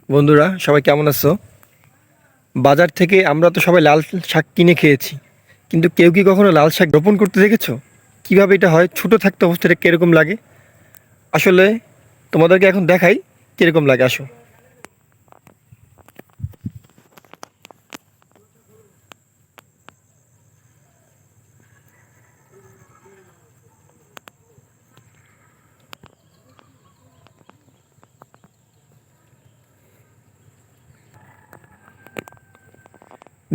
বন্ধুরা সবাই কেমন আছো? বাজার থেকে আমরা তো সবাই লাল শাক কিনে খেয়েছি, কিন্তু কেউ কি কখনো লাল শাক রোপণ করতে দেখেছো? কিভাবে এটা হয়, ছোট থাকতে অবস্থাটা কীরকম লাগে আসলে তোমাদেরকে এখন দেখাই কীরকম লাগে। আসো,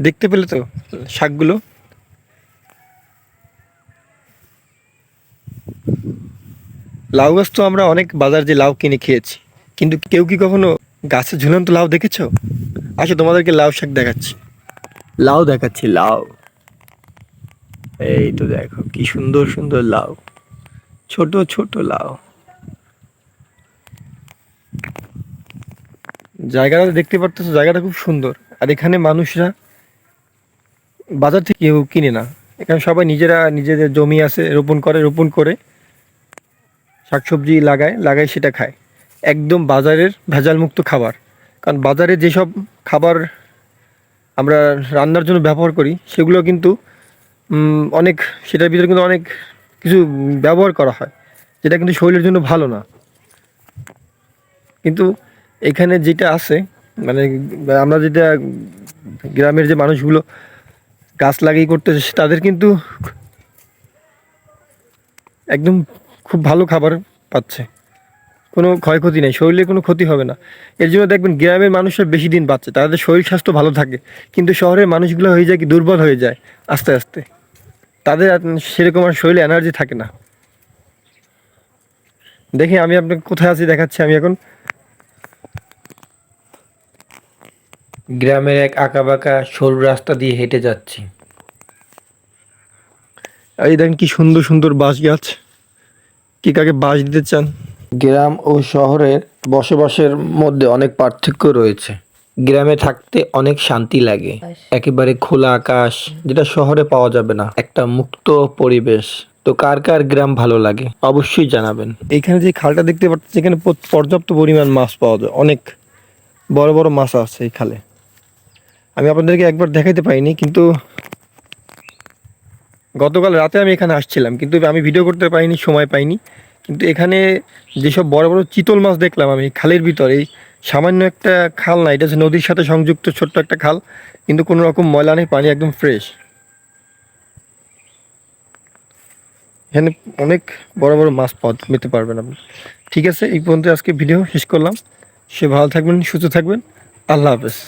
দেখতে পেলে তো শাকগুলো? লাউ গাছ তো আমরা অনেক বাজার যে লাউ কিনে খেয়েছি, কিন্তু কেউ কি কখনো গাছে ঝুলন্ত লাউ দেখেছো? আসো তোমাদেরকে লাউ শাক দেখাচ্ছি, লাউ দেখাচ্ছি, লাউ। এই তো দেখো কি সুন্দর সুন্দর লাউ, ছোট ছোট লাউ। জায়গাটা দেখতে পারতেছো, জায়গাটা খুব সুন্দর। আর এখানে মানুষরা বাজার থেকে কেউ কিনে না, এখানে সবাই নিজেরা নিজেদের জমি আছে রোপণ করে শাকসবজি লাগায় সেটা খায়। একদম বাজারের ভেজাল মুক্ত খাবার। কারণ বাজারে যেসব খাবার আমরা রান্নার জন্য ব্যবহার করি সেগুলো কিন্তু অনেক, সেটার ভিতরে কিন্তু অনেক কিছু ব্যবহার করা হয়, যেটা কিন্তু শরীরের জন্য ভালো না। কিন্তু এখানে যেটা আছে, মানে আমরা যেটা গ্রামের যে মানুষগুলো গাছ লাগিয়ে করতেছে তাদের কিন্তু একদম খুব ভালো খাবার পাচ্ছে, কোনো ক্ষয়ক্ষতি নেই, শরীরে কোনো ক্ষতি হবে না। এর জন্য দেখবেন গ্রামের মানুষরা বেশি দিন বাঁচে, তাদের শরীর স্বাস্থ্য ভালো থাকে। কিন্তু শহরের মানুষগুলো হয়ে যায় কি, দুর্বল হয়ে যায় আস্তে আস্তে, তাদের আর সেরকম আর শরীরে এনার্জি থাকে না। দেখে আমি আপনাকে কোথায় আছি দেখাচ্ছি। আমি এখন গ্রামের এক আঁকাবাঁকা সরু রাস্তা দিয়ে হেঁটে যাচ্ছি। এই দেখেন কি সুন্দর সুন্দর বাঁশ গাছ, কি কাকে বাঁশ দিতে চান? গ্রাম ও শহরের বসবাসের মধ্যে অনেক পার্থক্য রয়েছে। গ্রামে থাকতে অনেক শান্তি লাগে, একেবারে খোলা আকাশ, যেটা শহরে পাওয়া যাবে না, একটা মুক্ত পরিবেশ। তো কার কার গ্রাম ভালো লাগে অবশ্যই জানাবেন। এইখানে যে খালটা দেখতে পাচ্ছেন, এখানে পর্যাপ্ত পরিমাণ মাছ পাওয়া যায়, অনেক বড় বড় মাছ আছে এই খালে। আমি আপনাদেরকে একবার দেখাইতে পাইনি, কিন্তু গতকাল রাতে আমি এখানে আসছিলাম, কিন্তু আমি ভিডিও করতে পারিনি, সময় পাইনি। কিন্তু এখানে যেসব বড় বড় চিতল মাছ দেখলাম আমি খালের ভিতরে, এই সামান্য একটা খাল না, এটা হচ্ছে নদীর সাথে সংযুক্ত ছোট্ট একটা খাল, কিন্তু কোনো রকম ময়লা নেই, পানি একদম ফ্রেশ। এখানে অনেক বড় বড় মাছ পেতে পারবেন আপনি। ঠিক আছে, এই পর্যন্ত আজকে ভিডিও শেষ করলাম। সে ভালো থাকবেন, সুস্থ থাকবেন। আল্লাহ হাফেজ।